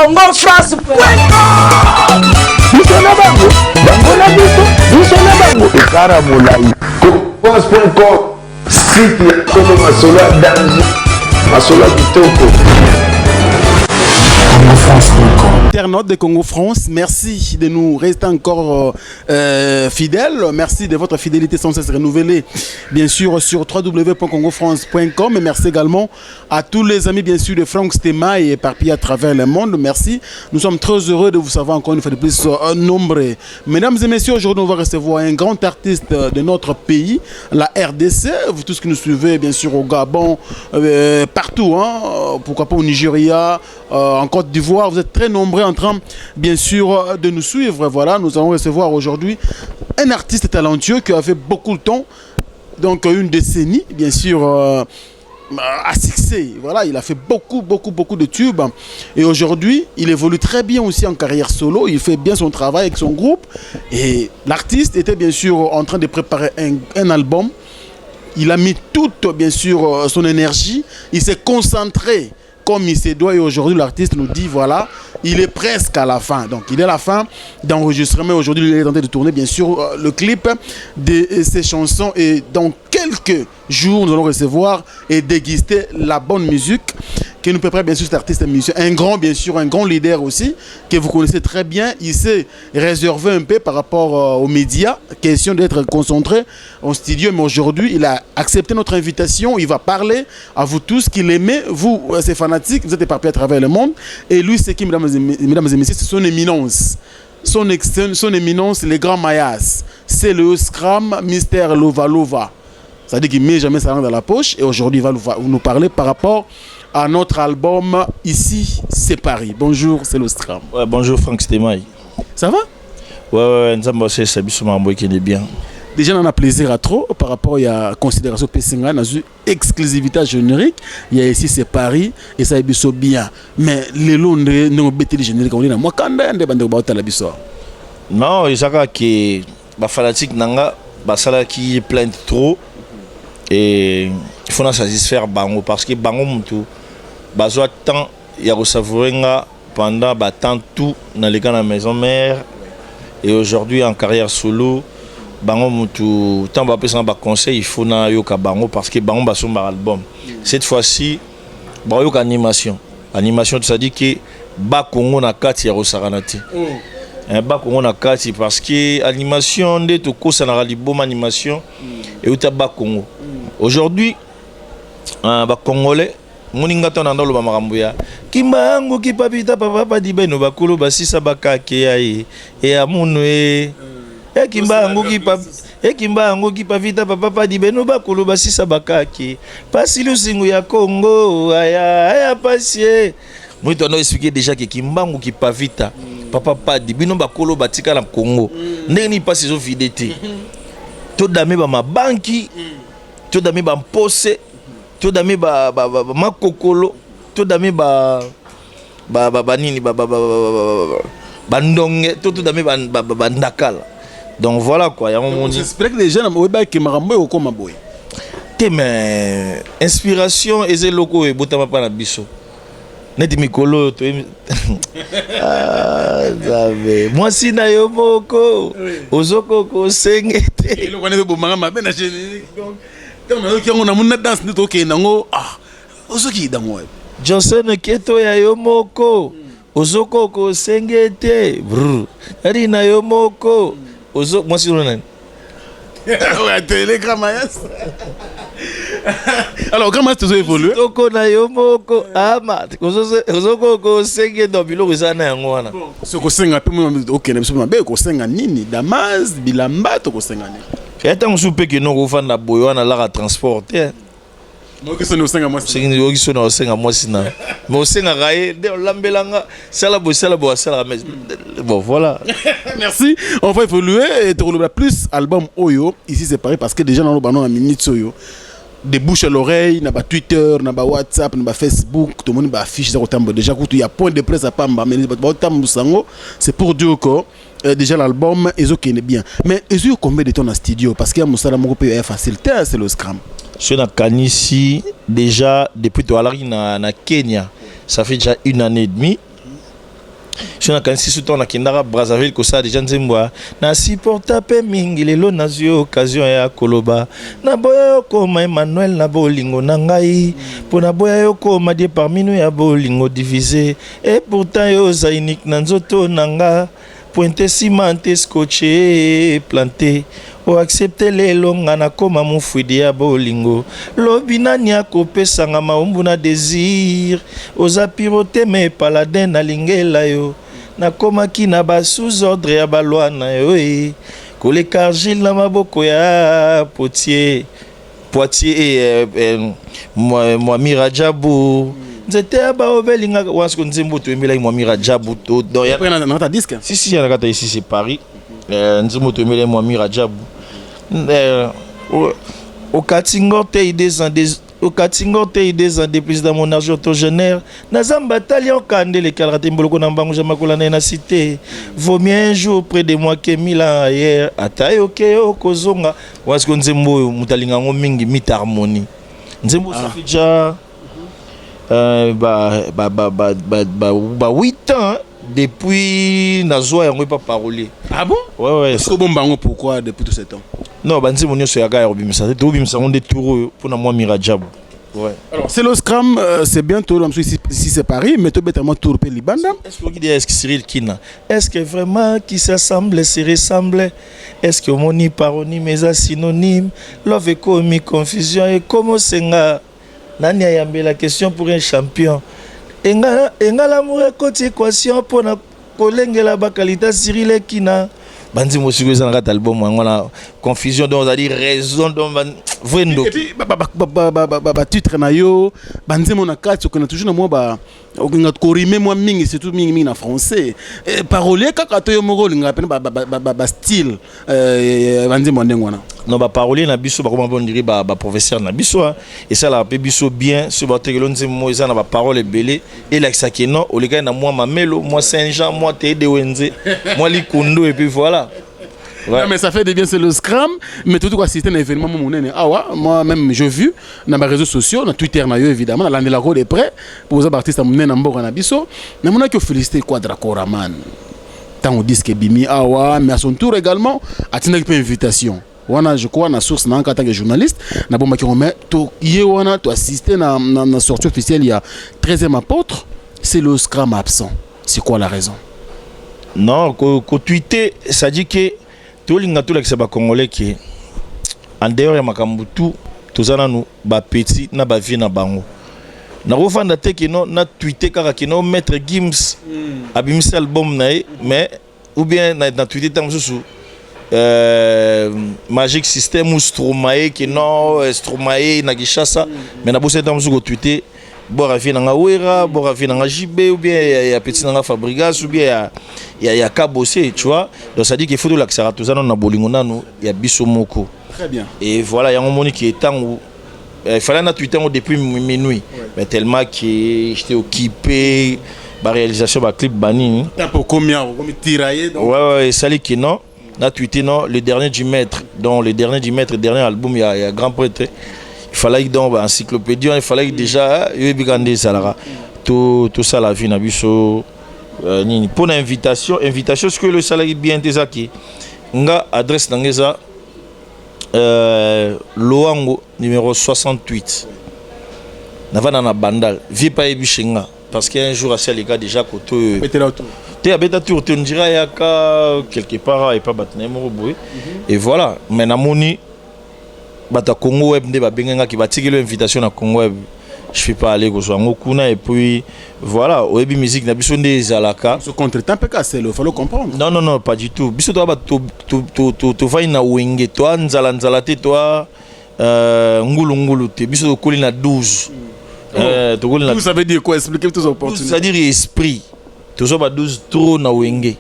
congofrance.com. Biso na bango, bango na biso na bango. Ekara molai. France.com, site ya Solo Masola Danji, Masola Kitoko. Internautes de Congo France, merci de nous rester encore fidèles. Merci de votre fidélité sans cesse renouvelée, bien sûr, sur www.congofrance.com. Et merci également à tous les amis, bien sûr, de Franck Stema et éparpillés à travers le monde. Merci. Nous sommes très heureux de vous savoir encore une fois de plus nombreux. Mesdames et messieurs, aujourd'hui, on va recevoir un grand artiste de notre pays, la RDC. Vous tous qui nous suivez, bien sûr, au Gabon, partout, hein, pourquoi pas au Nigeria, en Côte d'Ivoire, vous êtes très nombreux en train, bien sûr, de nous suivre. Voilà, nous allons recevoir aujourd'hui un artiste talentueux qui a fait beaucoup de temps, donc une décennie, bien sûr, à succès. Voilà, il a fait beaucoup de tubes. Et aujourd'hui, il évolue très bien aussi en carrière solo. Il fait bien son travail avec son groupe. Et l'artiste était bien sûr en train de préparer un album. Il a mis toute, bien sûr, son énergie. Il s'est concentré comme il se doit, et aujourd'hui l'artiste nous dit voilà, il est presque à la fin. Donc il est à la fin d'enregistrement. Aujourd'hui il est en train de tourner bien sûr le clip de ses chansons, et dans quelques jours nous allons recevoir et déguster la bonne musique que nous prépare bien sûr cet artiste musicien. Un grand, bien sûr, un grand leader aussi, que vous connaissez très bien. Il s'est réservé un peu par rapport aux médias, question d'être concentré en studio, mais aujourd'hui il a accepté notre invitation. Il va parler à vous tous qu'il aimait, vous, ses fanatiques, vous êtes éparpillés à travers le monde. Et lui, c'est qui, mesdames et messieurs, c'est son éminence. Son éminence, le grand Mayas. C'est le Scrum Mister Lova Lova. C'est-à-dire qu'il ne met jamais sa langue dans la poche. Et aujourd'hui, il va nous parler par rapport à notre album Ici, c'est Paris. Bonjour, c'est le Scrum. Ouais, bonjour Franck Stemaï. Ça va? Ouais, nous avons essayé de bien. Déjà, on a plaisir à trop par rapport à la considération Pessinga, dans une exclusivité générique. Il y a ici, c'est Paris, et ça est bien. Mais les lots ne bêtés génériques, on est là. Moi, quand on est dans la bissoire. Non, il y a que les fanatiques n'ont qui plaintent trop. Et il faut satisfaire Bango, parce que Bango, besoin temps, il y a savourer pendant tant tout dans les cas de la maison mère. Et aujourd'hui, en carrière solo, Bango mutu tant ba pesa ba conseil il faut na yoka Bango parce que Bango ba son album. Cette fois-ci ba yoka animation ça dit que ba Congo na kati ya rosaranati. Ba Congo na kati parce que animation de to ko ça na album animation et uta ba Congo. Aujourd'hui ba Congolais moninga to na ndolo ba makambo ya kimbango kipapita papa di beno ba kolo ba sisa ba kakeya e amuno e Ekimbango ki pavita papa di beno bakolo basisa bakaki pasi lusingu ya Congo aya pasie moi on a expliqué déjà que Kimbango ki pavita papa di beno bakolo batika na Congo ndenge ni pasi zo fidélité to dame ba mabanki to dame ba mpose to dame ba makokolo to dame ba nini ba ndonge to dame ba ndakala. Donc voilà quoi, il y a un moment. J'espère que les gens n'ont pas été marambés ou comme aboy. Mais inspiration et c'est loco et botama pas na biso. Neti mikolo to. Ah, zabe. Moi si na yo moko. Ozoko ko sengete. Et le connaît bo maramba ben na générique. Donc quand on a mon danse ni to ke nango ah. Ozoki dango. Johnson keto ya yo moko. Ozoko ko sengete. Brr. Ari na yo moko. Moi si on a Télégramme. Alors comment tu as évolué? Toko na yo moko ama ozoko ko senge do biloko sana yango wana. Ce ko senga pe mo OK na biso mabe ko senga nini Damas bilamba to ko senga nini? Eta ngusupe ke no ko fanda boyo na la transporter. Moi que ça nous senga moi. C'est que yo kiso na senga moi sina. Mais au senga gaé de lambelanga sala bo sala mais bon voilà. Merci. On va évoluer et te relouer plus album Oyo. Ici c'est pareil parce que déjà dans le banon à minute Oyo. De bouche à l'oreille, na ba Twitter, na ba WhatsApp, na ba Facebook, tout le monde ba affiche ça autant déjà il y a point de presse à Pamba mais autant sango, c'est pour dire que déjà l'album est OK bien. Mais est-ce que combien de temps en studio parce qu'il y a Moussala Moko peut facilité c'est le Scrum. Je suis dans Kanisi déjà depuis Doualari na Kenya. Ça fait déjà 1 année et demie. Je na kanisi surtout na kindara Brazzaville ko ça déjà nzembo na supporta pe mingi lelo na zio occasion ya koloba na boya ko Emmanuel na bolingo na ngai pour na boya yo ko madie parmi nous ya bolingo divisé et pourtant yo za unique na nzoto nanga pointe ciment scotché planté o accepter lelo ngana koma mufuidi ya bolingo lobi nani akopesanga maumbu na désir oza pirote me paladin na lingela yo nakomaki na ba sous ordre ya balwa na yo koleka argile na maboko ya Poitiers Mwami Rajabu nzete ya baobelinga wasko nzembo to embela Mwami Rajabu to do ya na ta disque si ya nakata ici c'est Paris nzembo to embela Mwami Rajabu au Katingote des plus dans mon âge octogénaire Nazamba Talion Kande les Kalraté Mboloko Nambango Jamakola na cité vaut mieux un jour près de moi que 1000 ans ailleurs Atayo Keo Kozonga Wasko Nzembo Mutalinga Mingi mit harmonie Nzembo ça fait déjà 8 ans depuis Nazoa on pas parler. Ah bon? Ouais. Est-ce que bon bango pourquoi depuis tout ce temps? Non, banzi monyo so yaga robimisa. To bimisa on des tours pour na moi Mirajab. Ouais. Alors, c'est le Scrum, c'est bientôt ici c'est Paris, mais tout bêtement tour pe Libanda. Est-ce que dit est-ce que Cyril Kina? Est-ce que vraiment qui s'assemble se ressemble? Est-ce que moni paroni mais synonyme? Love et mi confusion et comment senga nani ayambe la question pour un champion. Enga l'amour côté équation pour na kolengela bakalita Cyril Kina. Bandi mosiko za ngata album ngona confusion donc on dit raison donc vrendo. Et puis titre na yo bandi mona kati on a toujours na moi ba on a corrimer moi mingi c'est tout mingi na français. Parole kaka to yo moko linga pena ba style bandi mondengwana. Non ba parole na biso ba comment on dirait ba professeur na biso et ça la pe biso bien ce ba tegelo nzemo eza na ba parole belé et la sakeno o leka na moi mamelo moi Saint-Jean moi Tede Wenze moi Likundo et puis voilà. Ouais. Non, mais ça fait de bien c'est le Scrum mais tout assister à un événement moi même j'ai vu dans mes réseaux sociaux dans Twitter na yo évidemment dans l'année la de près pour les artistes amener na mboka na biso mais mon a que féliciter Quadra Koraman tant on dit que bimi mais à son tour également a tenu une invitation wana je crois na source na en tant que journaliste na bomba qui remet to wana to assister na sortie officielle il y a 13e apôtre c'est le Scrum absent c'est quoi la raison? Non ko tweeter ça dit que tout le monde qui est congolais qui en dehors de Makambutu tous en nous ba petit na ba vie na bango na refanda te que non na tweeter car que non maître Gims abimisi album na mais ou bien na tweeter tam sous Magic System ou Stromae que non Stromae na Gishasa mais na bosse tam sous tweeter bora vie na Wera bora vie na JB ou bien ya petit na Fabrigas ou bien ya Kabosé tu vois donc ça dit qu'il faut de l'accès tous en na bolingo nanu ya biso moko très bien et voilà il y a un moment qui est temps où il fallait na Twitter depuis minuit mais tellement que j'étais occupé par réalisation ba clip banini pour combien tirailler donc ouais ça dit que non na Twitter non le dernier du maître dernier album il y a grand prêtre il fallait donc encyclopédie il fallait déjà yebikande salara tout ça la vie na biso pour l'invitation ce que le salaire bien tezaki nga adresse nangeza Loango numéro 68 navana na bandal vie pas ebishinga parce qu'un jour à les gars déjà côté tu as bêta tour tu diras yaka quelque part et pas batna mo boy et voilà mais na moni bata Congo web nde ba benga ki batikelo invitation na Congo web je suis pas allé kozwa ngokuna et puis voilà oyebi musique na biso nde ezalaka ce contre-temps peut casser il faut le comprendre non pas du tout biso to ba to vai na wenge to nzala te to ngulu te biso to koli na 12 to koli na vous savez dire quoi expliquer toutes les opportunités c'est à dire esprit to so ba 12 trop na wenge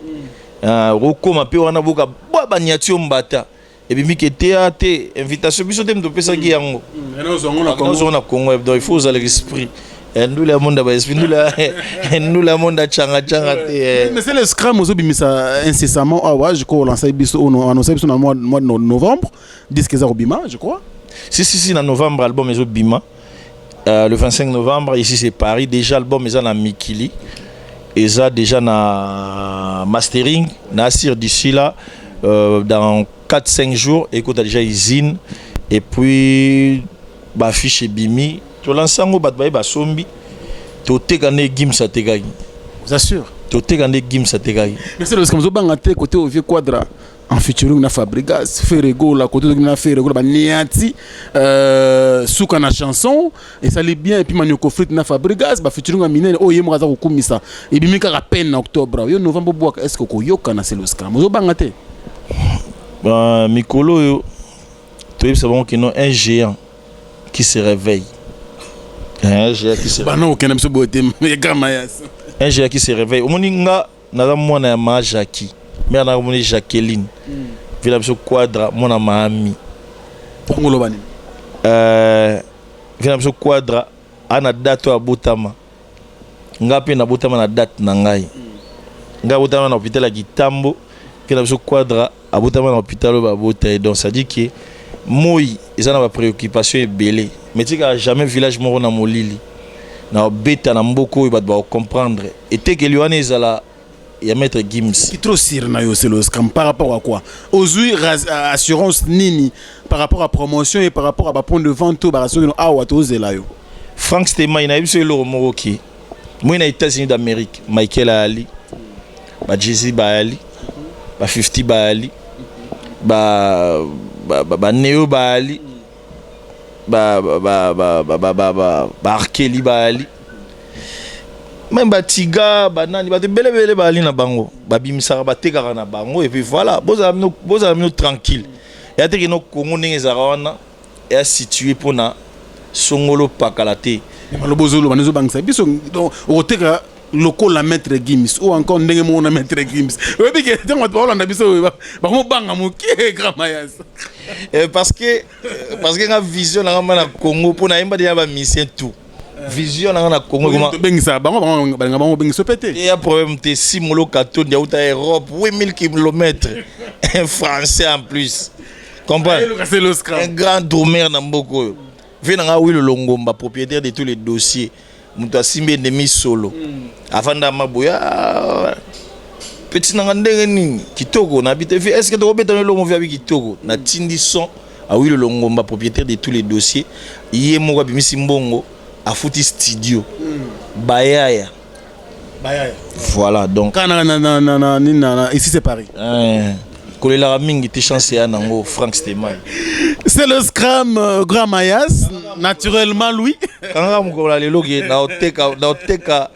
rokoma pe wana boka ba niatio mbata et puis mi théâtre invitation biso dem to pesa ki yango on a Congo donc il faut aller l'esprit nous le monde ba esprit nous le monde changa mais c'est le Scrum ozo bimisa incessamment je crois lancer biso on annonce biso na mois de novembre disque za obima je crois si na novembre album ezo bima le 25 novembre ici c'est Paris déjà album est en Mikili et ça déjà na mastering na sur d'ici là dans 4-5 jours écoute déjà usine et puis ba fiche bimi to lansango bat ba sombi to tekane gimsa tegaki vous assure to tekane gimsa tegaki mais c'est le comme zo bangate côté au vieux quadra en featuring na Fabregas Ferrego la côté na Ferrego ba niati souka na chanson et ça lit bien et puis Manioko Frit na Fabregas ba featuring na minene o yemo kaza kokumisa et bimi ka peine na octobre yo novembre bois est-ce que ko yoka na c'est le scram zo bangate mikolo yo to yebisa bon que non un géant qui se réveille un géant qui se bah non aucun monsieur boté Gramayas un géant qui se réveille omoninga na mwana ya ma Jackie mais on a monné Jacqueline vila biso quadra mona maami ngolo bani vila biso quadra ana date ya botama ngapi na botama na date na ngai nga botama na hôpital ya Gitambo vila biso quadra a botama na hôpital ba bota donc ça dit que moi ils ont ba préoccupation ebele mais tu n'as jamais village moro na molili na beta na mboko ba comprendre et te que lione ezala il y a maître Gims qui trop sir na yo c'est le scam par rapport à quoi aujourd'hui assurance nini par rapport à promotion et par rapport à point de vente ba rassurance ah wa to zela yo Frank Stema ina biso le moroki moi na États-Unis d'Amérique Michael Ali ba Jay-Z ba Ali ba 50 ba Ali ba Neo ba Ali ba Arkeli ba Ali même batiga banani bate bele ba ali na bango babimisa ba tekara na bango et puis voilà boza nous tranquille ya te que no Congo ndenge zarawana est situé pour na songolo pakalate malobozolo banezo bangisa biso donc oteka loko la maître Gims ou encore ndenge mo na maître Gims obi ke tango ba olanda biso ba mo banga moke Gramayas parce que nga vision na ngama na Congo pour na yemba dia ba mission tout vision na Congo comment bengisa bango bengiso pété il y a problème te si molo kato dia uta Europe 8000 km un français en plus comprends un grand dormeur na mboko vient na Will Longomba propriétaire de tous les dossiers muta simbe demi solo afanda maboya petit na ndenge nini kitoko na bité est-ce que tu obeta le longo avec kitoko na tindi son a Will Longomba propriétaire de tous les dossiers yemo bimisi mbongo a fouti studio bayaya voilà donc ici c'est Paris kolela mingi te chance ya nango Frank Stema c'est le scram Gramayas naturellement lui kanga mukola lelo ke na oteka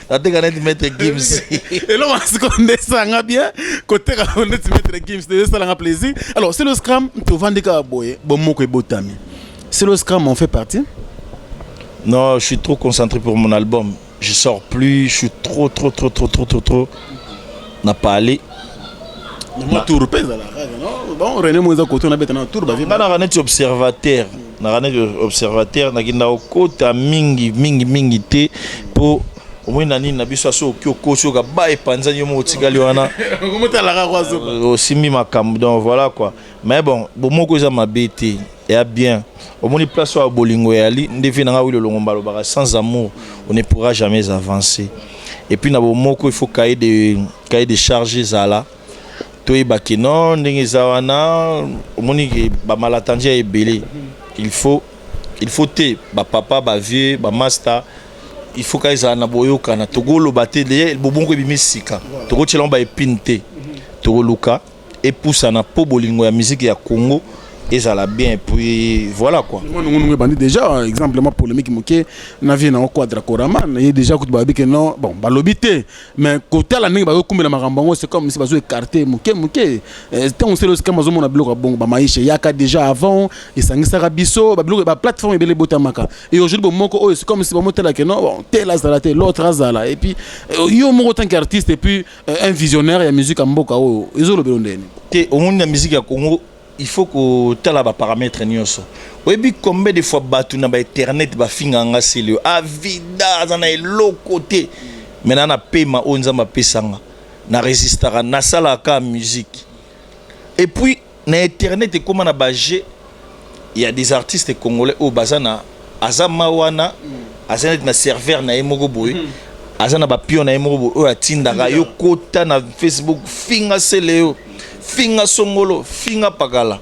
net maître Gims et là on se connaît ça bien côté net maître Gims de ça l'a plaisir alors c'est le scram to vandeka boye bomoko ebotami c'est le scram on fait partie. Non, je suis trop concentré pour mon album. Je sors plus, je suis trop n'a pas allé. Moi tour pèse là. Bon, René Moïse côté on a bête dans tour ba. Na ranet observateur, na ranet observateur na kinda okota mingi te pour au moins nani na biso aso kyoko soka ba epanza nyomo otikali wana. Comment tu la razo? Osimi makam donc voilà quoi. Mais bon, bomoko za mabete et bien. Au moins, place à Bolingo et Ali, sans amour, on ne pourra jamais avancer. Et puis, il faut cahier des charges zala. Il faut papa, vieux, master. Il faut qu'il y ait un aboyo kana togo lo baté de bobongo bimisika. Togo chelomba epinte. Togo luka et pousse na po bolingo ya musique ya Congo. Et ça l'a bien, puis voilà quoi. On a déjà, exemplement polémique, on a vu dans Quadra Koraman, il y a déjà que non, bon, balobité, mais côté la nègre, c'est comme si vous écarté, on sait le scam, on a bloqué bon, Maïche, Yaka déjà avant, et ça n'a biso, la plateforme est belle botamaka. Et aujourd'hui, c'est comme si on montait là que non, bon, tel azala, l'autre azala, et puis, il y a un tant qu'artiste, et puis un visionnaire, et la musique à Mboka, ils ont le belondé. Au monde de la musique à Congo, il faut que tu aies les paramètres. Oui, combien de fois tu as internet, tu as fait un peu vida, tu as l'autre côté. Maintenant, tu as payé na résistara, na salaka musique. Et puis, na internet, comme on a bagé, il y a des artistes congolais au Bazana, Azamawana, Azanet na serveur na Emogoboy, azana ba pion na yemo o atindaka yo kota na Facebook finga seleo finga songolo finga pakala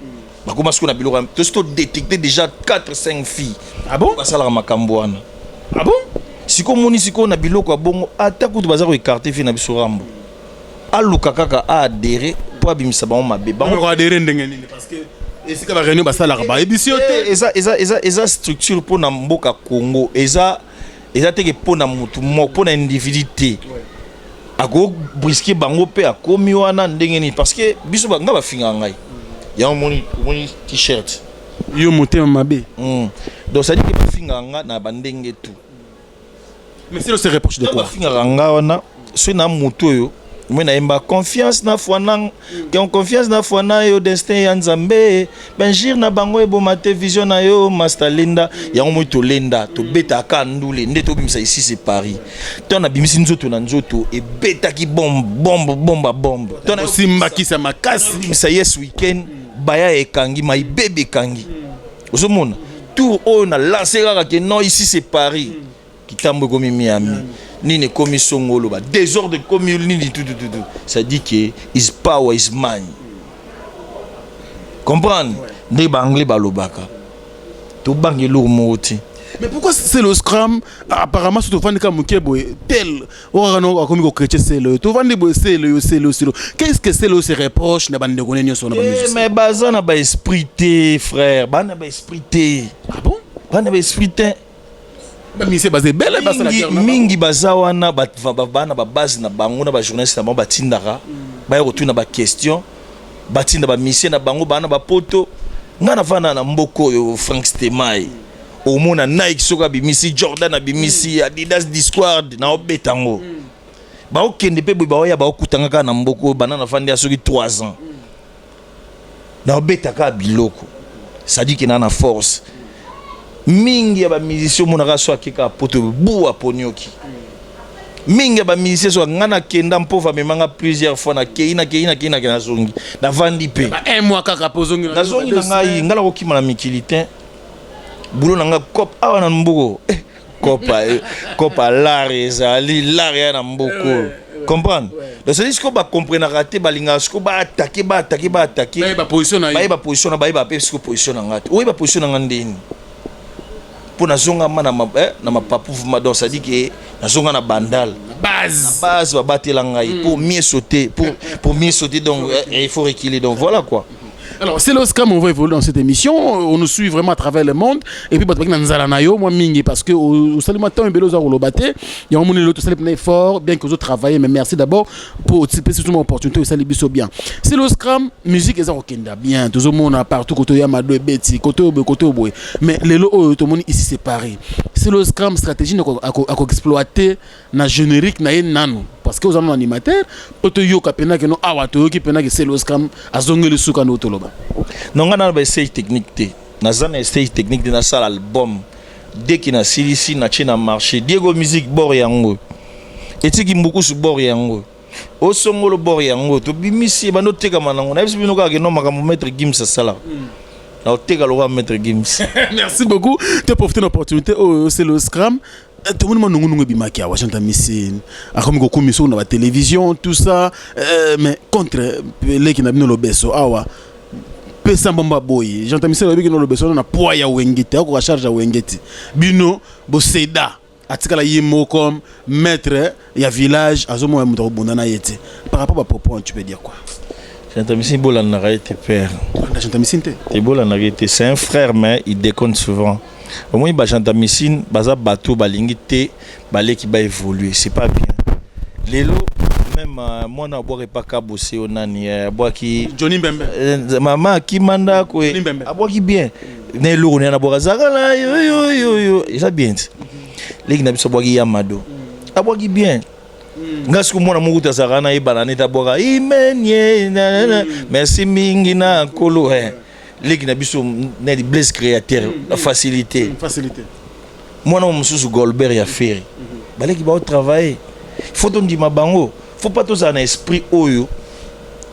bakoma siko na biloko to sto détecter déjà 4-5 filles ah bon basala makambo wana ah bon siko moni siko na biloko bongo ata kutu baza ko écarter fi na biso rambo aluka kaka a adhérer pour abimisa bango mabe bango adhérer ndenge nini parce que esika ba réunion basala ba ebisio te eza structure pour na mboka Congo eza teke pour na mutu mo pour na individu ako brisquer bango pe akomi wana ndenge nini parce que biso nga ba finga ngai ya moni t-shirt yo motema mabe donc ça dit que ba finga nga na bandenge tout mais c'est le se reproche de quoi ba finga nga wana so na mutu yo moi na confiance na fwana confiance na fwana yo destin ya nzambe benjir na bango ebomate vision na yo master linda yango moi to lenda to beta ka ndule nde to bimisa ici c'est Paris to na bimisi nzoto na nzoto e beta ki bombe to na simba ki sa makasi bimisa yes weekend baya ekangi mai bebe kangi ozomona tour o na lancer kaka ke non ici c'est Paris kitambo komi Miami nini komi songolo ba désordre komi nini tout ça dit que is power is man comprendre ne banglais balobaka to bangi lour moti mais pourquoi c'est le scrum apparemment surtout fandi ka mukebo tel orano akomi ko chrétien c'est le to fandi bo c'est le qu'est-ce que c'est le se reproche na bande ko nenyo so na musique mais bazana ba esprit té frère bana ba esprit té ah bon bana ba esprit té mingi baza wana bana ba base na bango na ba journaliste na bango batindaka baya kotuna ba question batinda ba mission na bango bana ba poto nga na vana na mboko yo Frank Stemai omona Nike soka bimisi Jordan na bimisi Adidas Discord na obetango ba okende pe ba oya ba okutanga ka na mboko bana na vandi asoki 3 ans na obetaka biloko ça dit que na force mingi ya ba musicien monaka so akeka poto buwa ponyoki mingi ya ba musicien so ngana kenda mpova memanga plusieurs fois na keina na zongi na vandi pe ba un mois kaka pozongi na zongi na ngai ngala kokima na mikilite bulo na nga cop awa na mboko copa lare ezali lare na mboko comprendre donc c'est ce que ba comprendre raté balinga ce que ba attaquer ba position na ba position na ba pe ce que position na ngati oui ba position na ngandeni pour na zonga mana na mapapu donc ça dit que na zonga na bandal base va battre la ngai pour mieux sauter pour mieux sauter donc il faut reculer donc voilà quoi. Alors c'est le scam, on va évoluer dans cette émission, on nous suit vraiment à travers le monde et puis battre dans zalanayo moi mingi parce que au salut matin un beloza au baté il y a un monde l'autre salut fort bien que vous travaillez mais merci d'abord pour surtout mon opportunité au salut biso bien. C'est le scam musique et ça okenda bien tout le monde a partout côté Yamado Betty côté boy mais les lots tout le monde ici c'est pareil. C'est le scam stratégie à exploiter na générique na nano parce que aux hommes animateurs poto yo kapena que no awato ki pena que c'est le scam azongeli suka no toloba non ngana ba stage technique te na zana stage technique de na salle album dès qu'il na silisi na china marché Diego musique bor yango etiki mbuku su bor yango o songolo bor yango to bimisi bando teka manango na bisibino ka ke no makambo maître Gims sala na teka lo maître Gims. Merci beaucoup de profiter de l'opportunité c'est le scram. Tout le monde nous bimaki à Chantal Missine, à comme commission dans la télévision, tout ça, mais contre les qui n'ont pas le beso, awa, pesa bomba boy, Chantal Missine qui n'ont le beso, on a poids ya wengete, on a charge à wengete, bino, boseda, atikala yemo comme maître, ya village, azomo ya mutaro bondana yete. Par rapport à propos, tu peux dire quoi? Chantal Missine bola n'a été père. Chantal Missine te. Bola n'a été, c'est un frère mais il déconne souvent. Au moins ba Chantal Missine baza bateau balingi te balé qui va évoluer c'est pas bien lelo même moi na boire pas ka bosser onani boire qui Johnny Mbembe maman qui manda ko boire qui bien ne lo na boire zakala yo ça bien legi na biso boire qui Yamado boire qui bien ngasiko mona mukuta zakana e banane ta boire imenye merci mingi na kolo les qui n'ont des blesses créateurs, la facilité. Moi, non, je suis Goldberg et Ferry. Les qui vont travailler. Il faut donc dire ma bango. Il ne faut pas tous un esprit oyo.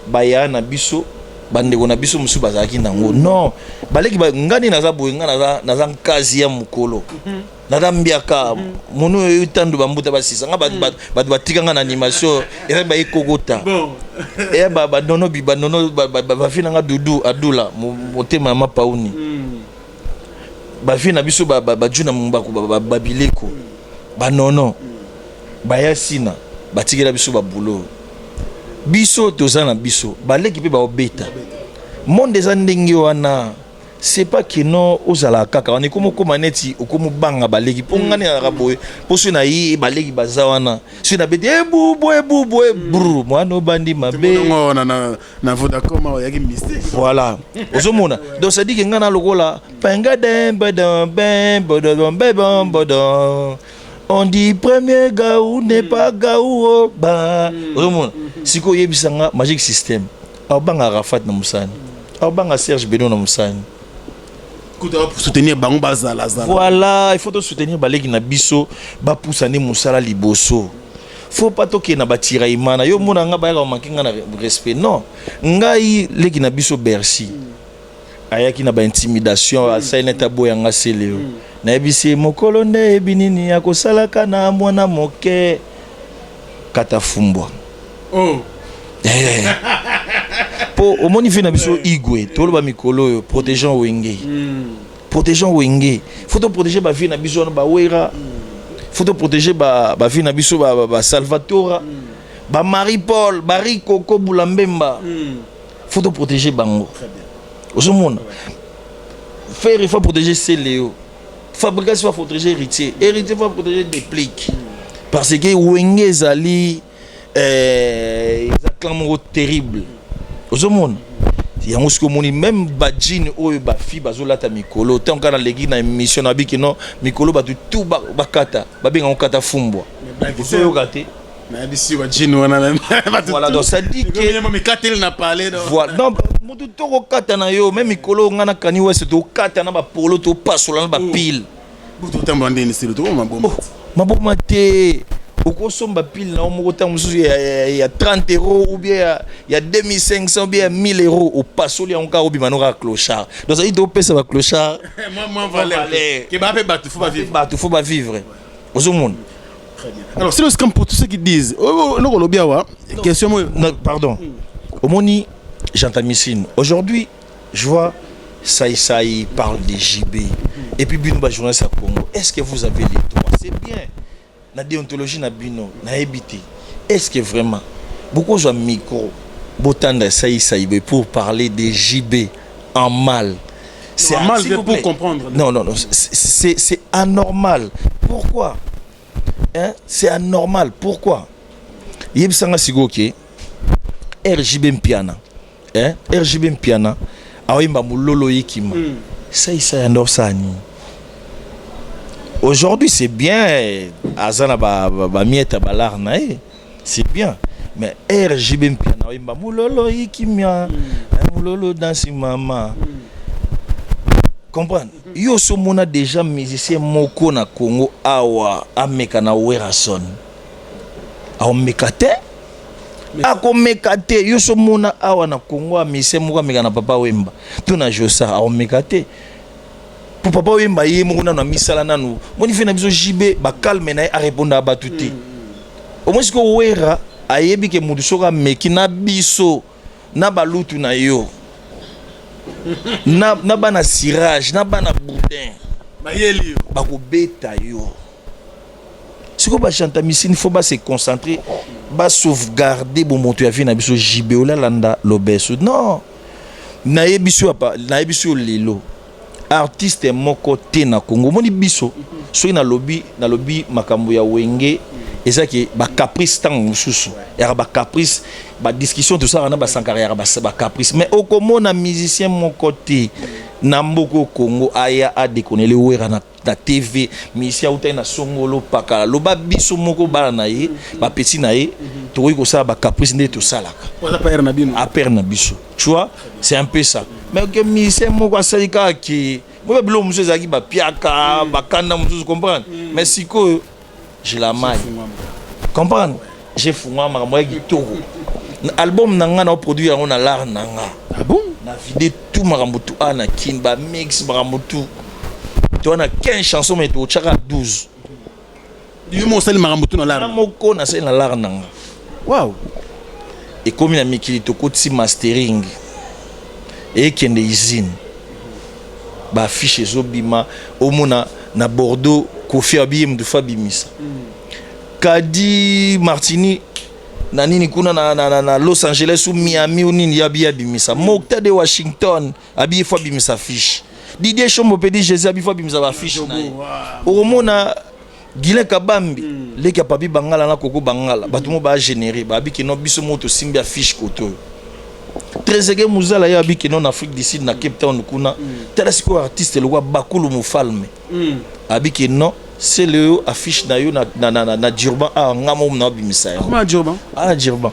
Baya na biso bandeko na biso musu bazalaki nango non baleki ngani naza boye nga naza nkazi ya mukolo naza mbiaka mono oyo tandu bambuta basisa nga bato batikanga na animation eza bayekokota eya banono bafina nga dudu adula motema ya mapauni bafina biso bajuna mumbaku babileko banono bayasina batikela biso babulo biso toza na biso baleki pe baobeta monde eza ndenge wana c'est pas que non ozala kaka on est comme neti okomo banga baleki po ngani na boye po so na yi baleki baza wana so na bete ebu bru mwana bandi mabe na Vodacom ya ki mystique voilà ozomona donc ça dit que ngana lokola panga badon on dit premier gaou n'est pas gaou ba ozomona siko yebisanga magic system abanga Rafat na musani abanga Serge Beno na musani pour soutenir bango bazala. Voilà, il faut te soutenir baleki na biso ba poussane musala liboso. Faut pas toke na batira imana yo mona nga ba ya mankinga na respect non. Ngai leki na biso Bercy. Ayaki na ba intimidation asaina tabo ya nga seleo. Na ebisi mokolo nde ebinini akosalaka na mwana moke katafumbwa. Oh. Po omoni fina biso igwe toloba mikolo yo protégeant wenge protégeant wenge faut te protéger ba vie na biso na ba wera faut te protéger ba vie na biso ba Salvatore ba Marie Paul Bari Koko Bulambemba faut te protéger bango osomona faire il faut protéger Céléo fabrication faut protéger héritier faut protéger des pliques parce que wenge zali exactement terrible ozomona yango siko moni même badjine oyo ba fi bazolata mikolo tant kana legi na émission na biki non mikolo batu tout bakata babenga okata fumbwa so yo gâté na bisi wa jine wana voilà donc ça dit que même mikatel na parler voilà non mutu to kata na yo même mikolo ngana kani wese to kata na ba polo to pasola na ba pile butu tambo ndeni silo to maboma te okosomba pile na omoko ta mususu ya 30 euros ou bien ya 2500 ou bien 1000 euros au pasoli encore au bimanoka clochard donc ça dit to pesa ba clochard moi valeur que ba pe batu faut pas vivre aux monde. Alors c'est le scam pour tous ceux qui disent non lobia wa question pardon omoni j'entends missine aujourd'hui je vois Saï parle des JB et puis Bino journaliste à Congo est-ce que vous avez les droits c'est bien la déontologie na bino na habité est-ce que vraiment beaucoup de micro botanda Saï pour parler des JB en mal c'est mal pour comprendre non c'est anormal pourquoi hein c'est anormal pourquoi yebsanga sigoke RJB Mpiana hein RJB Mpiana awimba mulolo yikima Saï ndorsani. Aujourd'hui c'est bien azana ba mieta balarna c'est bien mais RJB Mpiana wimba mulolo yikimia mulolo dansi mama comprendre yo so mona déjà musicien moko na Congo awa ameka na Werason awa mekate ako mekate yo so mona awa na Congo musicien moko ameka na Papa Wemba to na Josa awa mekate pour Papa Wemba ye moko na misala nanu moni fe na biso JB ba calme na a répondre ba tuté au moins ko wera ayebi ke mudu soka meki na biso na balutu na yo na bana cirage na bana boudin ba yeli ba ko beta yo siko ba chanta misine faut ba se concentrer ba sauvegarder bon moto ya vie na biso JB olalanda lobeso non na yebiso lelo artiste moko te na Congo moni biso soki na lobby makambo ya wenge eza ke ba caprice tang mususu ya ba caprice ba discussion tout ça na ba sankara ya ba caprice mais okomona musicien moko te na mboko Congo aya a déconner le wera na TV musicien uta na songolo pakala loba biso moko bala na ye ba petit na ye to ko ça ba caprice nde to salaka wala pa na bino a per na biso tu vois c'est un peu ça mais que musicien moko asalika ki moi bilo muso zaki ba piaka ba kanda muso comprendre mais siko je la maille comprendre j'ai fumé makambo ya kitoko album nanga na produit yango na l'art nanga. Ah bon? Na vidé tout makambo tout ana kimba mix makambo tout. Tu as 15 chansons mais tu as 12. Du mon sel makambo tout na l'art. Na moko na sel na l'art nanga. Wow. Et comme il a mis qu'il est mastering et qu'il y a des usines. Bah fiche zobima au mona na Bordeaux Kofi Abim de Fabimisa. Kadi Martini na nini kuna na Los Angeles ou Miami ou nini yabi Abimisa. Mokta de Washington abi Fabimisa fiche. Didier Chombo pedi Jésus abi Fabimisa ba fiche na. Au mona Guilin Kabambi les capabi bangala na koko bangala batumo ba générer ba bi kino biso moto simbi fiche koto. Trezege Muzala ya biki non Afrique du Sud na Cape Town kuna tela siko artiste le wa bakulu mufalme abiki non c'est le affiche na yo na Durban a ngamo na bimisa ya comment Durban Durban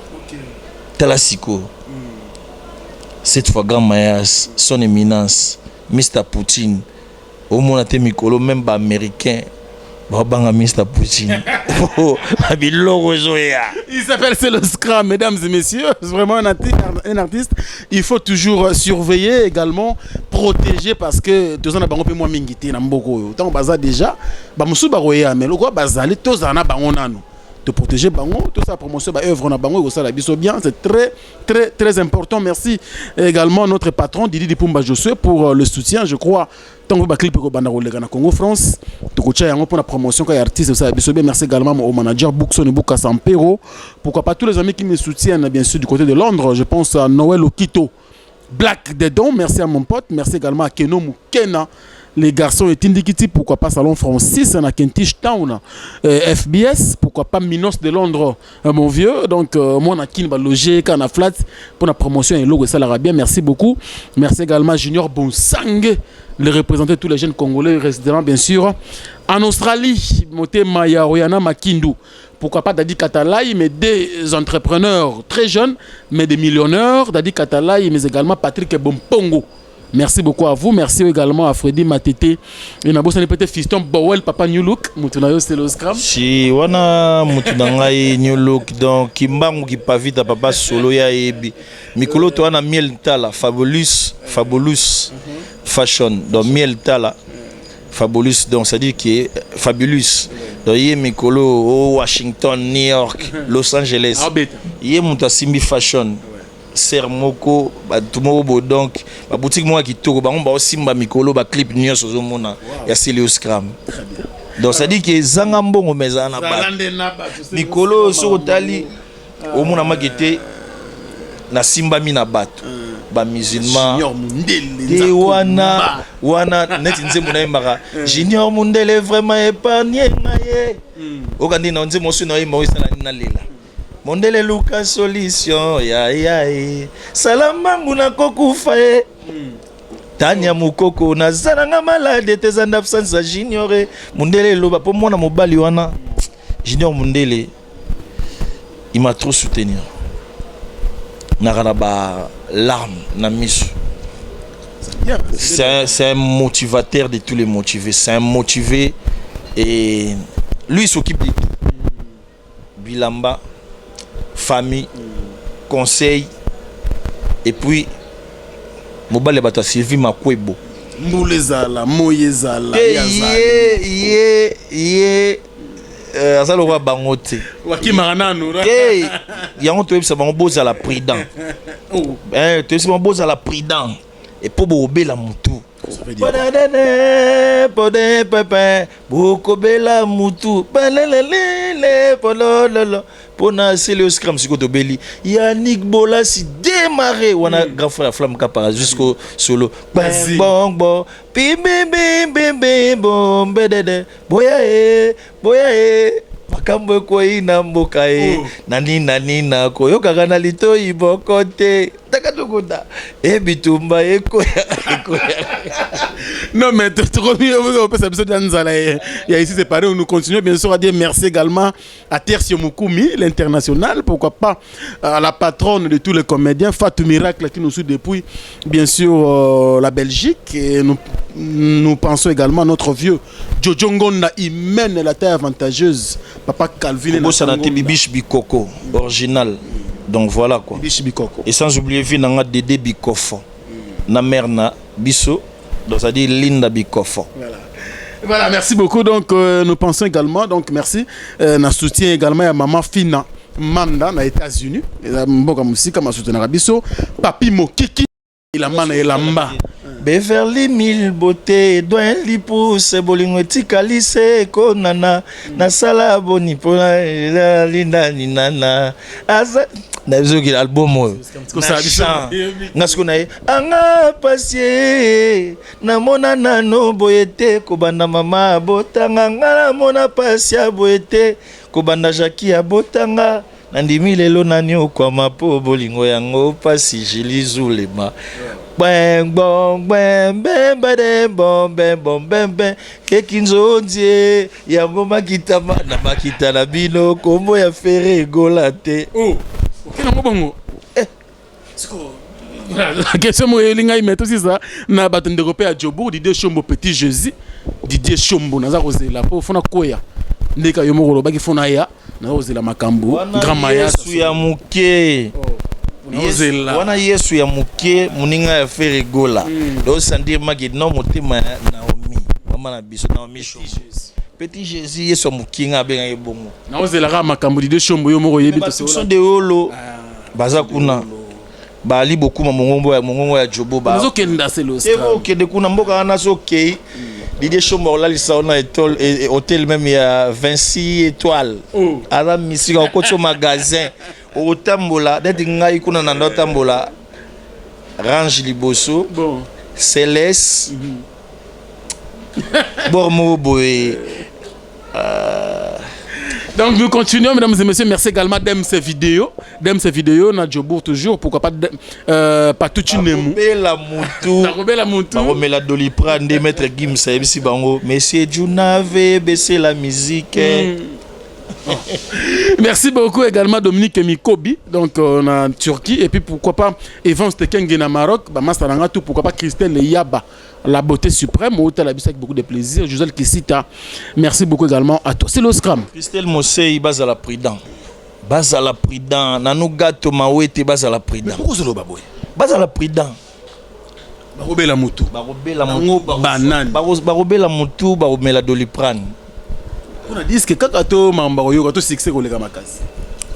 tela siko cette fois grand Mayas son éminence Mr Poutine au monde te mikolo même ba américain Babanga Mr Poutine. Il s'appelle C'est le Scram, mesdames et messieurs. C'est vraiment un artiste. Il faut toujours surveiller également, protéger parce que tous en a bango pe moi mingité na mboko. Tant baza déjà, ba musu ba roya mais le quoi bazali tous en a bango nanu. De protéger bango, tout ça promotion ba œuvre na bango et ça la biso bien, c'est très important. Merci également notre patron Didi Dipumba Josué pour le soutien, je crois. Tant que clip ko banda rolega na Congo France, to ko cha yango pour la promotion ka artiste ça biso bien. Merci également au manager Bookson et Buka Sampero. Pourquoi pas tous les amis qui me soutiennent bien sûr du côté de Londres, je pense à Noël Okito, Black Dedon, merci à mon pote, merci également à Keno Mukena. Les garçons et Tindikiti, pourquoi pas Salon Francis, à Kentish Town, FBS, pourquoi pas Minos de Londres, mon vieux. Donc, moi, on a Kin Balogé, Kana Flat, pour la promotion et logo, ça l'ira bien. Merci beaucoup. Merci également à Junior Bonsang, le représentant de tous les jeunes Congolais résidents, bien sûr. En Australie, Moté Maya, Royana Makindu. Pourquoi pas Dadi Katalaï, mais des entrepreneurs très jeunes, mais des millionnaires. Dadi Katalaï, mais également Patrick Bompongo. Merci beaucoup à vous. Merci également à Freddy Matete. Et na bossa peut-être fiston Bowel Papa New Look. Mutunayo c'est le scram. Si wana mutunangai New Look donc kimbangu ki pavita papa solo ya ebi. Mikolo to wana miel tala fabulous fashion donc miel tala fabulous donc ça dit que fabulous. Donc yé mikolo au Washington, New York, Los Angeles. Yé mutasimbi fashion. Sermoko tumobo donc ba boutique moi qui toko ba on ba simba mikolo ba clip nyos ozomona ya Celio Scram. Donc ça dit que zanga mbongo mezana ba mikolo so tali omona makete na simba mina bato ba musulman de wana net nzembo na mbaka Junior Mundele vraiment épargné ngaye okandi na nzembo so na yemba osala na lela Mondele Lucas solution ya salama nguna kokufa Tanya mukoko na zananga malade tezanda absence Junior Mondele loba po mona mobali wana Junior Mondele il m'a trop soutenu na ba larme na misu. C'est un motivateur de tous les motivés, c'est un motivé et lui il s'occupe de tout. Bilamba famille, conseil, et puis mobile bato Sylvie Makwebo. Moulezala, Moyezala, ça le roi bangote. Wakimaranano. Yango to ebisa bango bozala prudent. To ebisa bango bozala prudent. Et pour bobela mutu. Podé pepe, bokobela mutu, palelele, polololo. Pona Celio Scram siko to beli. Yannick Bola si démarré wana grand frère Flamme Kapara jusqu'au solo. Bon bon, bim bim bim bim bim bom bedede. Boya makambo ko ina mboka nani na ko yoka na lito ibokote takatukuta bitumba ekoya Non, mais trop bien, on peut s'amuser dans il y a ici, c'est pareil, nous continuons bien sûr à dire merci également à Tertio Moukoumi, l'international, pourquoi pas à la patronne de tous les comédiens, Fatou Miracle, qui nous suit depuis, bien sûr, la Belgique. Et nous pensons également à notre vieux Jojo Ngonda, il mène la taille avantageuse. Papa Calvin et Bibiche Bikoko, original. Donc voilà quoi. Bibiche Bikoko. Et sans oublier, Vinanga Dédé Bikofo. Na mère na Bisso, donc ça dit Linda Bikofo. Voilà, merci beaucoup. Donc nous pensons également, donc merci. Nous soutien également à Maman Fina Manda aux États-Unis. Mboka musika ma soutenir Bisso. Papi Mokiki, il a mana et lamba. Beverly Mille beauté doin li pousse bolingo tikalise konana na sala boni pona linda ninana asa na zoki album na skona anga pasie na mona nano boyete ko banda mama botanga ngala mona pasia boyete ko banda Jackie abotanga nandimi lelo nani okwa po bolingo yango pasi jilizulema. Bang bang bang bang bang bang bang bang bang kekinzonzie ya ngoma kitama na makita na bino kombo ya fere golate. Oh okena ngobongo siko question mo elinga imeto sisa na bato ndeko pe ya Jobour Didier Chombo Petit Jésus Didier Chombo naza kozela po fona koya ndeka yo moko lobaki fona ya na kozela makambo grand maya Yesu ya muke wana Yesu ya muke muninga ya fere gola do sandir magi no mutima Naomi mama na biso Naomi Petit Jésus Yesu muke nga benga ebongo na kozela ka makambo Didier Chombo yo moko yebi to so de holo baza kuna bali beaucoup mongongo ya Jobo ba zo kenda selo stra kende kuna mboka wana so kei Didier Chombo la lisa on a hôtel même il y a 26 étoiles ala misika au côté magasin au tambola d'être ngai kuna na tambola range liboso bon Céleste Bormo boy. Donc nous continuons, mesdames et messieurs. Merci également d'aimer ces vidéos. D'aimer ces vidéos, na Jobour toujours. Pourquoi pas pas tout une émou. La moutou. La moutou. Mais la Doliprane de Maître Gims, c'est bango. Monsieur Djounave, baisser la musique. Merci beaucoup également Dominique Mikobi, donc on a Turquie, et puis pourquoi pas Evan Stekenge na Maroc, bah Mastaranga tout, pourquoi pas Christelle Yaba, la beauté suprême, au hôtel avec beaucoup de plaisir, Josel Kissita, merci beaucoup également à toi. C'est le scrum. Christelle Mossei, base à la prudent. Base à la prudent, nanou gato mawete base à la prudent. Pourquoi c'est le baboy? Base à la prudent. Barobé la moutou. Barobé la moutou. Banane. Barobé la moutou, barobé la Doliprane. On a dit que quand tu mamba yo quand succès ko lega makasi.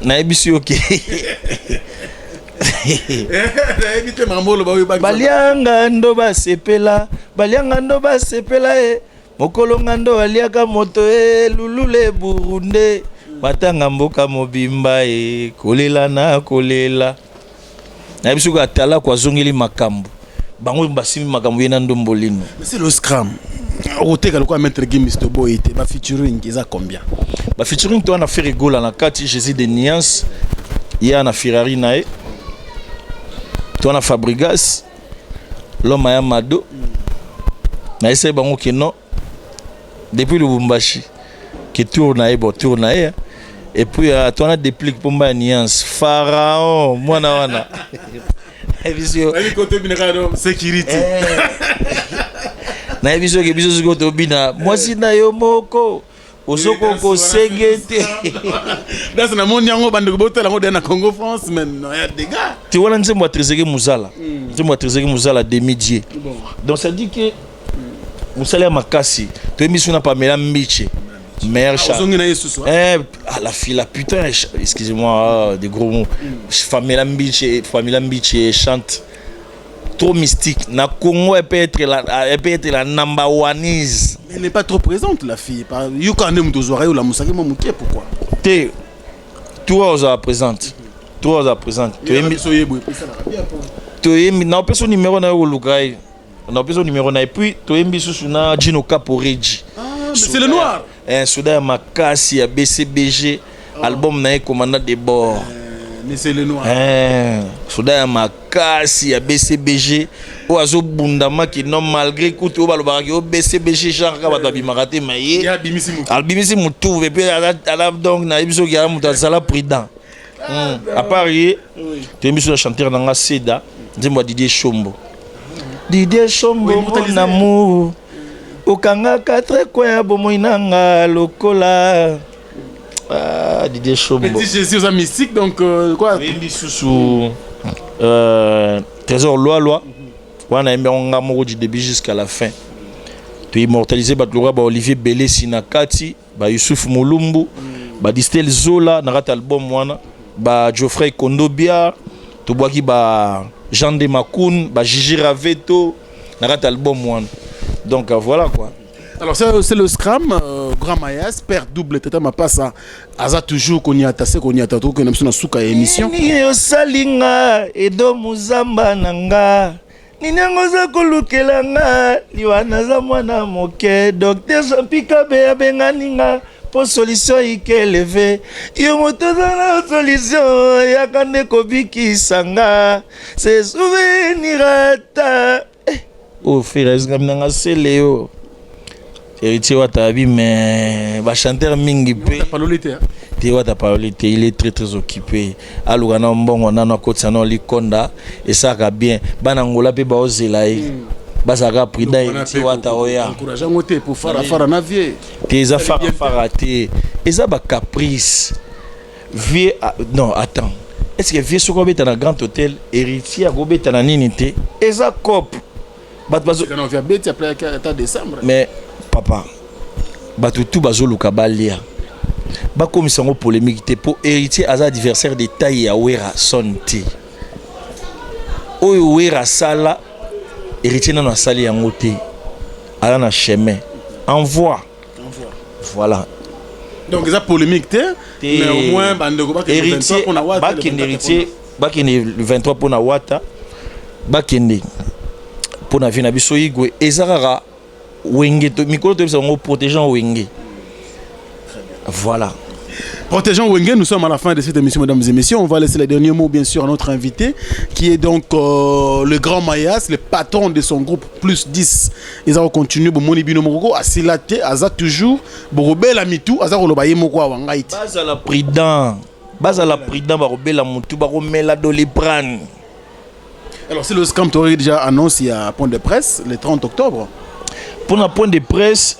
Na ebisi OK. Na ebite mambolo ba yo ba. Balianga ndo ba sepela e. Mokolo ngando aliaka moto e lulule burunde. Batanga mboka mobimba e kolela na kolela. Na ebisi ko atala kwa zongeli makambo. Bango basimi makambo yena ndombolino. C'est le scrum. Ote ka lokwa Maître Gims to boyete ba featuring eza combien? Ba featuring to na fait rigola na kati Jésus de Niance ya na Ferrari nae. To na Fabregas l'homme ya Mado. Na essaye bango ke non depuis Lubumbashi qui tourne et puis to na déplique pour ma Niance Pharaon mwana wana. Evisio. Ali côté binakado sécurité. Na ebiso ke biso siko to bina mwasi na yo moko osoko ko sengete dans na monde yango bande ko botela ngo na Congo France men no ya dégâts tu wala nzembo atrizeke muzala nzembo atrizeke muzala demi-dieu donc ça dit que musala ya makasi to émission na Pamela Mbiche mère chat la fille la putain excusez-moi des gros mots Pamela Mbiche chante trop mystique. Na Congo, elle peut être la number one. Elle n'est pas trop présente, la fille. You quand même toujours ou la moussaki mamouké pourquoi? T'es toi aux présente. Toi aux présente. Tu es na personne numéro na olukai. Na personne numéro na et puis tu es mis sous na Gino Caporeji. C'est le noir. Un soudain makasi à BCBG album na commandant de bord. c'est le noir. Soda ya makasi ya BCBG o azo bundama ki non malgré kutu balobaka ki o BCBG genre ka bato bimaka te maye albimisi mutu et puis ala donc na biso ki ala mutu azala prudent à part ye tu biso chanteur nanga Seda nzembo Didier Chombo mon amour okanga quatre coins bomoi nanga lokola Didier Chombo. Petit Jésus aux mystique donc quoi? Sous Trésor Loi. On a aimé on a du début jusqu'à la fin. Tu immortalisé Batlora ba Olivier Belé Sinakati, ba Youssouf Moulumbu, ba Distel Zola na rat album wana, ba Geoffrey Kondobia, to boaki ba Jean de Makoun, ba Gigi Raveto na rat album wana. Donc voilà quoi. Alors c'est le Scram, Grand Mayas, père double tata ma passe à toujours qu'on y a tassé qu'on y a tatou que nous sommes souka émission. Ni salinga edo muzamba nanga. Ni ngoza kolukela nga liwana za mwana moke docteur Jean-Pika be benganinga pour solution ikeleve yo moto za solution ya kande kobiki sanga c'est souvenir ata oh frère ngamnanga seleo héritier Watabi, mais va chanter mingi pe. Il est très très occupé. Alors on a un côté on likonda et ça va bien. Banangola pe ba ozelaï. Bazaka prida héritier Wataoya. Encourageant moté pour faire navier. Tes affaires faraté. Et ça ba caprice. Vie non attends. Est-ce que vie soko beta na grand hôtel héritier a beta na ninité? Et ça cop. On vient beta après décembre. Mais papa, tout bazoluka balia. Ba comme ça polémique te pour héritier az adversaire de taille ya wera sonti. Oyo wera sala héritier na sali ya ngote. Ala na chemin. Envoie. Voilà. Donc ça polémique mais au moins bandeko ba le 23 pour na wata. Ba héritier, ba le 23 pour na wata. Ba kende pour na vina biso igwe ezarara Wenge, micro protégeant Wenge. Voilà. Protégeant Wenge, nous sommes à la fin de cette émission, mesdames et messieurs. On va laisser les derniers mots, bien sûr, à notre invité, qui est donc le Grand Mayas, le patron de son groupe Plus 10. Ils ont continué, Moni Bino Moko, à Silate, Aza toujours, Borobel Amitou, Aza Rolobaye Moko, Wangaïti. Basa la prudent, Barobel Amitou, Baromela Dolipran. Alors, c'est le Scam Tori déjà annoncé il y a un point de presse, le 30 octobre. Pour un point de presse,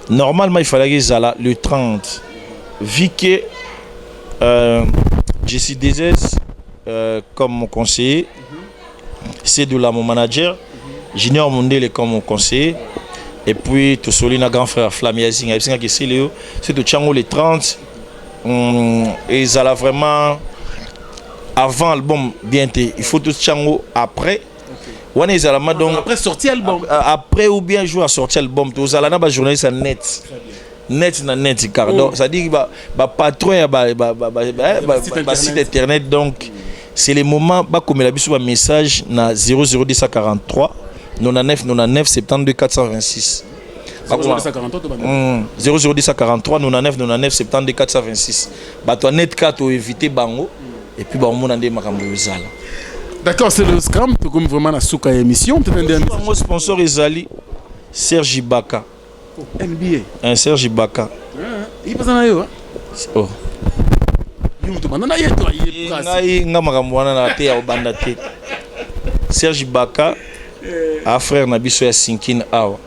normalement il fallait que ça le 30. Vu que je suis DZS comme mon conseiller, c'est de là mon manager, Junior Mondele comme mon conseiller, et puis tout seul un grand frère Flamiazing, c'est de Tchango le 30. Et ça a vraiment avant l'album bien été. Il faut tout Tchango après. Donc, après sortir l'album. Après ou bien jouer à sortir l'album. Tout ça, là, on a journaliste net. Net, car donc, ça dit que patron site internet. Donc, c'est le moment, comme il a vu un message na 00243 99 72 426. 00243 99 72 426. Toi net 4 pour éviter bango et puis on a des makambo. D'accord, c'est le Scram, comme vraiment la souka émission. Mon sponsor Ezali, Serge Ibaka. NBA. Un Serge Ibaka. Il passe en ailleurs. Oh. Serge Ibaka, a frère Nabiso ya Sinkin Awa.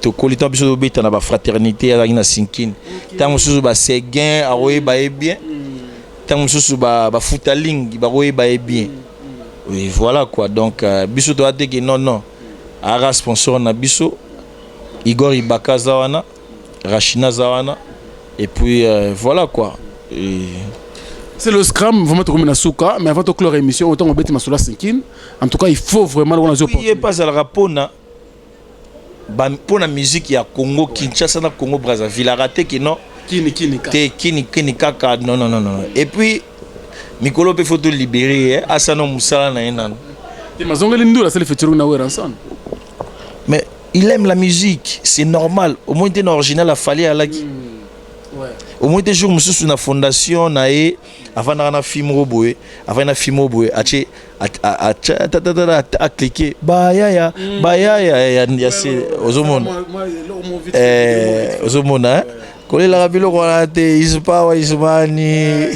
To kolita biso do beta na ba fraternité ya na Sinkin. Tant susu ba Seguin a roye ba bien. Tant susu ba futaling ba roye ba bien. Oui, voilà quoi. Donc, Bisso doit dire que non. Ara sponsor na Bisso, Igor Ibaka Zawana, Rachina Zawana, et puis voilà quoi. Et... C'est le Scram, vraiment comme une souka, mais avant de clore l'émission, autant on bête ma sola Sinkin. En tout cas, il faut vraiment qu'on a joué. Il n'y a pas à la rapona. Pour la musique, il y a Congo, Kinshasa, Congo, Brazzaville. A raté que non. Kini kaka. Non. Et puis, Mikolo peut faut te libérer. Asano Moussala na enan. Mais il aime la musique, c'est normal. Au moins, il est original à Fali à la. au moins des jours je suis na fondation na e avant na film roboé avant na film roboé a cliquer ba ya c'est ozomona ozomona kolela biloko na te ispa wa ismani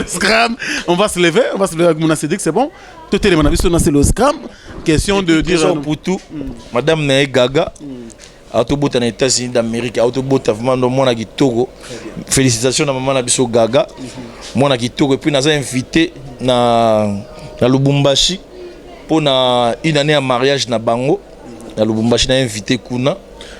Scram, on va se lever avec mon ACD, c'est bon. Tout est mon avis sur le scram. Question de dire pour tout madame na Gaga autobota na États-Unis d'Amérique autobota vraiment no mona kitoko félicitations na maman na biso Gaga mona kitoko et puis naza invité na Lubumbashi pour na une année à mariage na bango na Lubumbashi na invité kuna.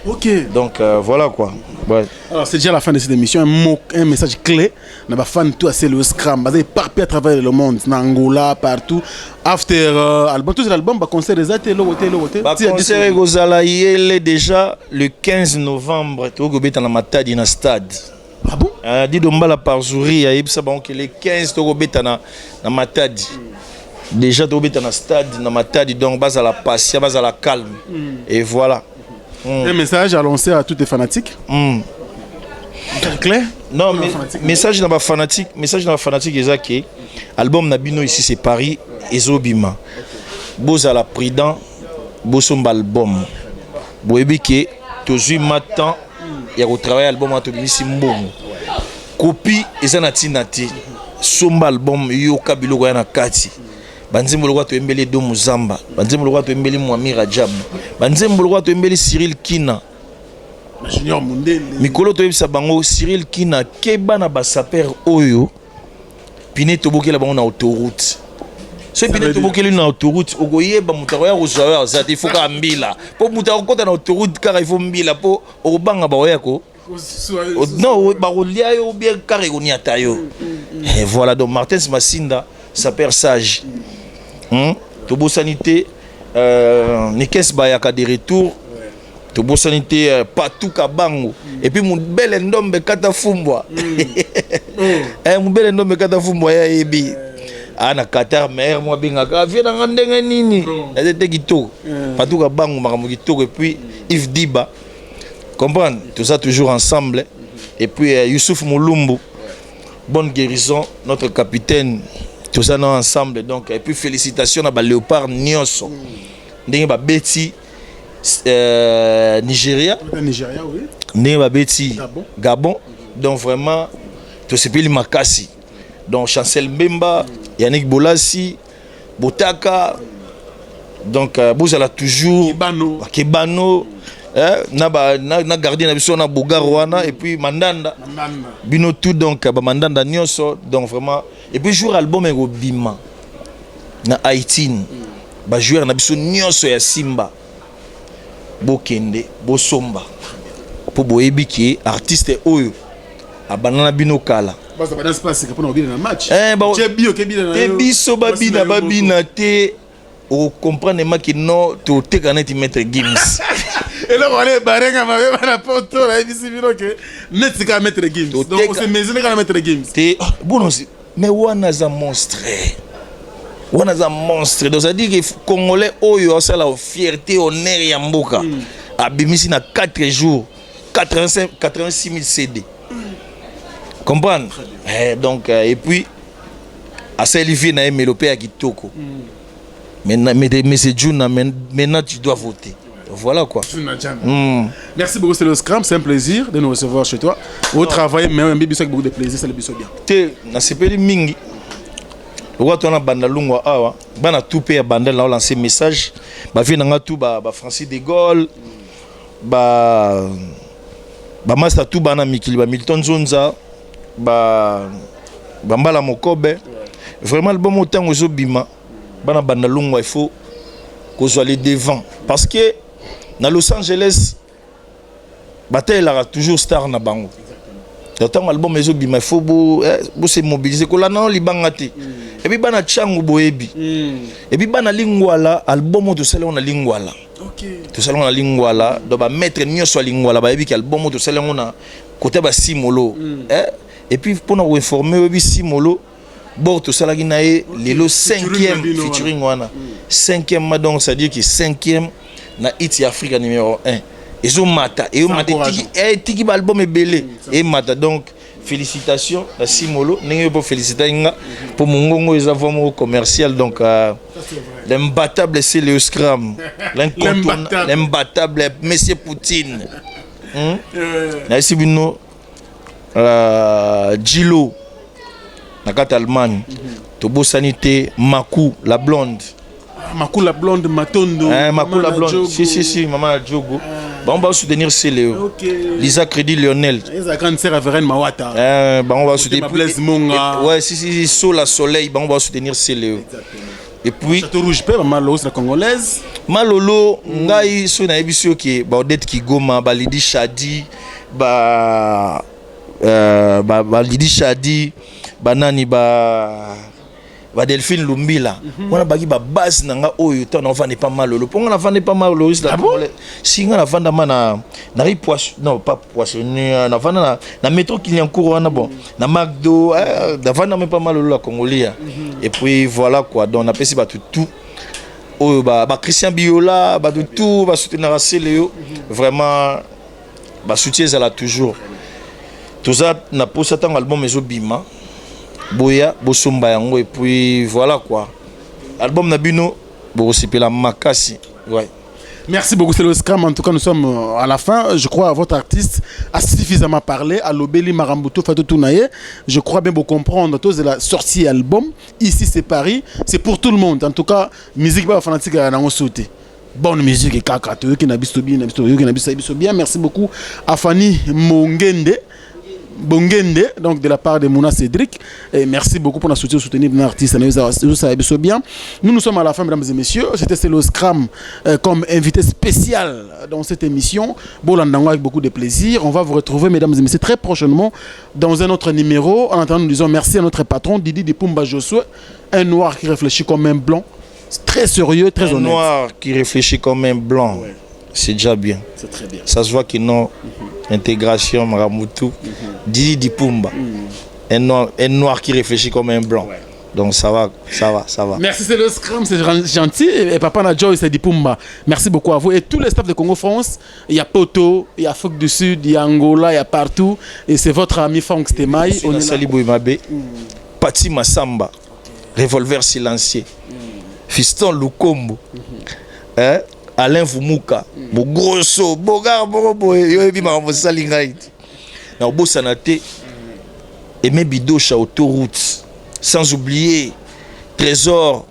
OK. Donc voilà quoi. Ouais. Alors c'est déjà la fin de cette émission, un message clé. On va faire tout assez le scram, basé partout à travers le monde, en Angola, partout. After album, tout l'album, bah concert des athées, bah concert Gozala il est déjà le 15 novembre. Tu vois que dans Matadi na stade. Ah bon? Dit dombala par jouri, il ça bon que le 15 tu vois na Matadi. Déjà tu vois dans stade na Matadi donc base à la patience, base à la calme. Et voilà. Un message à lancer à tous les fanatiques. Clair? Non, mais message dans ma fanatique, c'est album Nabino ici c'est Paris Ezobima. Boza la prudent, bosomba album. Boebi que toujours matin il y a travailler album à tobimisi mbongo. Copie ezanati nati. Somba album yo kabilo ya na kati. Banzembo lokwa to embeli do Muzamba, banzembo lokwa to embeli Mwami Rajab, banzembo lokwa to embeli Cyril Kina. Junior Mundele. Mikolo to yebisa bango Cyril Kina keba na ba saper oyo. Pine to bokela bango na autoroute. So pine to bokela na autoroute ogoyeba mutaro ya rozawa za te foka mbila. Po mutaro kota na autoroute kara ifo mbila po obanga ba oyako. Non, ba rolia yo bien kare goni atayo. Et voilà donc Martin Masinda saper sage. Tobo sanité Nikes Bayaka de retour. Tobo sanité Patou Kabango. Et puis mon bel ndombe kata fumbwa. Mon bel ndombe kata fumbwa ya ebi. Ana Qatar mère moi bingaka vient dans ndenga nini. Était kitoko. Patou Kabango makamu kitoko et puis Yves Diba. Comprendre tout ça toujours ensemble. Et puis Youssouf Moulumbu. Bonne guérison notre capitaine. Tout ça ensemble donc et puis félicitations à Léopard Nyonso. Ndenge ba beti Nigeria oui. Ndenge ba beti Gabon. Donc vraiment tout ce pays makasi. Donc Chancel Mbemba, Yannick Bolassi, Botaka. Donc bozala toujours Kebano na gardien na biso na Bogarwana et puis Mandanda. Bino tout donc ba Mandanda Nyonso donc vraiment et puis jour album et Bima na Haïti ba joueur na biso Nyonso ya Simba Bokende Bosomba po boyebi ki artiste oyo abanana bino kala basa ba espace que pour na na match biso babina te o comprendre ma ki no to te kaneti mettre Gims. Et là, on va aller barenga ma vie na poto la ici bino que net ka mettre Gims. Donc on se mesure ka mettre Gims. Bon mais wana za monstre. Wana za monstre. Donc ça dit que Congolais oyo ça la fierté honneur ya mboka. Abimisi na 4 jours 86 000 CD. Comprendre? Donc et puis à Saint-Olivier na Mélopé à Kitoko. Mais c'est Juna maintenant tu dois voter. Voilà quoi. Merci beaucoup, c'est le Scram, c'est un plaisir de nous recevoir chez toi. Au travail, mais un bébé avec beaucoup de plaisir, c'est le biso bien. Te na sepeli mingi. Roi tona banda lungwa awa, bana tout pe banda la lancer message, ba vi nanga tout ba Francis de Gaulle, ba master tout bana Mikili ba Milton Zonza, ba mbala Mokobe. Vraiment le bon montant aux obima. Bana banda lungwa il faut qu'on soit les devant parce que dans Los Angeles bataille là toujours star na bango. Tant album mezo bima il faut bo se mobiliser ko la non libanga te. Et puis bana changu boebi. Et puis bana lingwala album to sala on a lingwala. OK. To sala on a lingwala do ba mettre nyoso lingwala ba ebi ki album to sala on a côté ba simolo. Et puis pour nous informer bi simolo bon tout ça là qui n'a le 5e featuring wana 5e donc ça dit que 5e na hit Africa numéro 1 et zo mata et mata tiki album est belé et mata donc félicitations à Simolo n'ayez pas féliciter pour mon gongo ils avons commercial donc l'imbattable c'est le scrum l'imbattable monsieur Poutine merci bino Gilo na carte Allemagne tobo sanité Makou la blonde Matondo Makou la blonde si maman Djogo on va soutenir Céléo Lisa Crédit Lionel la grande sœur Averen Mawata on va soutenir Blaise Monga ouais si Soleil on va soutenir Céléo et puis Château Rouge pe Malolo la congolaise Malolo ngai so na ebisio ki ba Odette Kigoma ba Lidi Shadi ba Lidi Shadi banani ba Delphine Lumbila wana bagi ba base nanga oyo to na vande pas Malolo ponga na vande pas Malolo si nga na vanda mana na ri poisson non pas poisson na vanda na métro Clignancourt wana bon na McDo na vanda même pas Malolo la Congolia et puis voilà quoi donc on appelle ça tout oyo ba Christian Biola ba tout ba soutenir Céléo vraiment ba soutien ça là toujours tout ça na posa tant album mezo bima boya bosomba yango et puis voilà quoi album nabino bosipela makasi ouais. Merci beaucoup, c'est le Scrum. En tout cas, nous sommes à la fin. Je crois que votre artiste a suffisamment parlé. À l'Obéli Marambuto Fatou Tounaye. Je crois bien vous comprendre. Tous de la sortie album. Ici, c'est Paris. C'est pour tout le monde. En tout cas, musique pas fanatique à la sauté. Bonne musique et caca. Qui n'a bien. Merci beaucoup à Fanny Mongende. Bongende, donc de la part de Mouna Cédric. Et merci beaucoup pour notre soutenir un artiste. Nous sommes à la fin, mesdames et messieurs. C'était Célo Scrum comme invité spécial dans cette émission. Bolandango avec beaucoup de plaisir. On va vous retrouver, mesdames et messieurs, très prochainement dans un autre numéro. En attendant, nous disons merci à notre patron Didi Dipumba Josué, un noir qui réfléchit comme un blanc. Très sérieux, très honnête. Un noir qui réfléchit comme un blanc. Ouais. C'est déjà bien. C'est très bien. Ça se voit qu'ils n'ont intégration Maramutu, Didi Dipumba, un noir qui réfléchit comme un blanc. Ouais. Donc ça va. Merci, c'est le Scrum, c'est gentil. Et Papa Nadjo, c'est Dipumba. Merci beaucoup à vous. Et tous les staffs de Congo France, il y a Poto, il y a Afrique du Sud, il y a Angola, il y a partout. Et c'est votre ami Franck Stemaï. On est Sali Bouimabe, Pati Massamba, Revolver Silencieux, Fiston Lukombo. Alain Fumuka, bo grosso, bogar, yo ebi ma mo salingai. Na bo sanate Aimé Bidocha autoroute, sans oublier Trésor,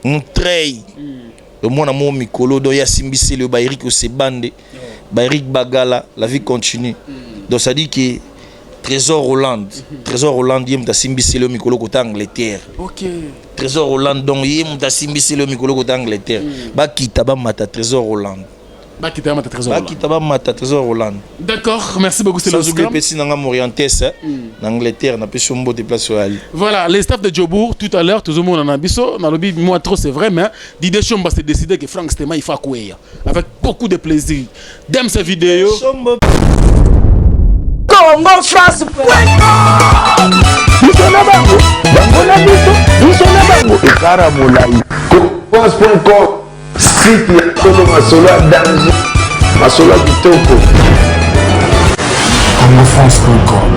Montreuil. Le mon amour Mikolo do ya simbisi le Baïrik Osebande, Baïrik Bagala, la vie continue. Donc ça dit que Trésor Hollande, yem ta simbisi le Mikolo côté Angleterre. OK. Trésor Hollande donc yem ta simbisi le Mikolo côté Angleterre. Ba kitaba mata Trésor Hollande. Ba kitaba mata Trésor Hollande. D'accord, merci beaucoup, c'est le Scrum. Petit nanga m'orienter ça en Angleterre, na peso mbo de place ali. Voilà, les staff de Djobour tout à l'heure, tout le monde en a biso, na lobby moi trop c'est vrai mais Didier Chomba s'est décidé que Franck Stemaï il faut courir avec beaucoup de plaisir. D'aime cette vidéo. Congo France. Biso na bango, bango na biso na bango. Ekara molai. France.com, site ya Kolo Masola danger. Masola kitoko. CongoFrance.com